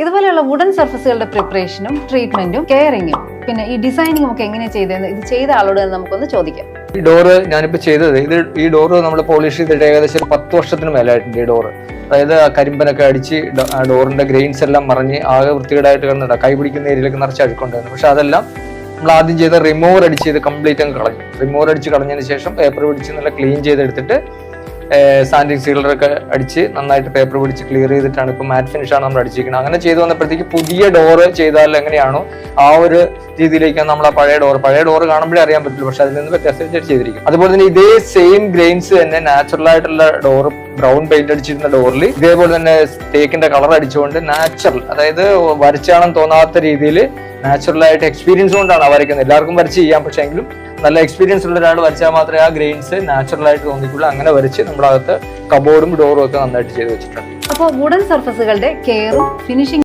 ഇതുപോലെയുള്ള വുഡൻ സർഫസുകളുടെ പ്രിപ്പറേഷനും ട്രീറ്റ്മെന്റും കെയറിങ്ങും പിന്നെ ഈ ഡിസൈനിങ്ങും ഒക്കെ എങ്ങനെയാണ് ചെയ്തതെന്ന് ഇത് ചെയ്ത ആളോട് നമുക്കൊന്ന് ചോദിക്കാം. ഈ ഡോറ് ഞാനിപ്പോ ചെയ്തത് ഈ ഡോറ് നമ്മൾ പോളിഷ് ചെയ്തിട്ട് ഏകദേശം 10 വർഷത്തിന് മേലായിട്ടുണ്ട്. ഈ ഡോറ് അതായത് കരിമ്പനൊക്കെ അടിച്ച് ഡോറിന്റെ ഗ്രെയിൻസ് എല്ലാം മറിഞ്ഞ് ആകെ വൃത്തികേടായിട്ട് കിടന്നിട കൈ പിടിക്കുന്ന ഏരിയയിലേക്ക് നിറച്ച് അഴുക്കുണ്ടായിരുന്നു. പക്ഷെ അതെല്ലാം നമ്മൾ ആദ്യം ചെയ്ത് റിമൂവർ അടിച്ച് ചെയ്ത് കംപ്ലീറ്റ് അങ്ങ് കളഞ്ഞു. റിമൂവർ അടിച്ച് കളഞ്ഞതിന് ശേഷം പേപ്പർ പിടിച്ച് നല്ല ക്ലീൻ ചെയ്തെടുത്തിട്ട് സാൻഡിങ് സീലറൊക്കെ അടിച്ച് നന്നായിട്ട് പേപ്പർ പിടിച്ച് ക്ലിയർ ചെയ്തിട്ടാണ് ഇപ്പൊ മാറ്റ് ഫിനിഷ് ആണ് നമ്മൾ അടിച്ചിരിക്കുന്നത്. അങ്ങനെ ചെയ്തു വന്നപ്പോഴത്തേക്ക് പുതിയ ഡോറ് ചെയ്താൽ എങ്ങനെയാണോ ആ ഒരു രീതിയിലേക്കാണ് നമ്മൾ ആ പഴയ ഡോറ് കാണുമ്പോഴേ അറിയാൻ പറ്റില്ല. പക്ഷെ അതിൽ നിന്ന് വ്യത്യാസം ചെയ്തിരിക്കും. അതുപോലെ തന്നെ ഇതേ സെയിം ഗ്രെയിൻസ് തന്നെ നാച്ചുറൽ ആയിട്ടുള്ള ഡോറ് ബ്രൗൺ പെയിന്റ് അടിച്ചിരുന്ന ഡോറിൽ ഇതേപോലെ തന്നെ തേക്കിന്റെ കളർ അടിച്ചുകൊണ്ട് നാച്ചുറൽ, അതായത് വരച്ചാണെന്ന് തോന്നാത്ത രീതിയിൽ നാച്ചുറൽ ആയിട്ട് എക്സ്പീരിയൻസ് കൊണ്ടാണ് വരയ്ക്കുന്നത്. എല്ലാവർക്കും വരച്ച് ചെയ്യാം, പക്ഷെ എങ്കിലും നല്ല എക്സ്പീരിയൻസ് ഉള്ള ഒരാൾ വരച്ചാൽ മാത്രമേ ആ ഗ്രെയിൻസ് നാച്ചുറൽ ആയിട്ട് തോന്നിക്കുള്ളൂ. അങ്ങനെ വരച്ച് നമ്മുടെ അകത്ത് കബോർഡും ഡോറും ഒക്കെ നന്നായിട്ട് ചെയ്ത് വെച്ചിട്ടുണ്ട്. അപ്പോൾ വുഡൻ സർഫസുകളുടെ കെയറും ഫിനിഷിംഗ്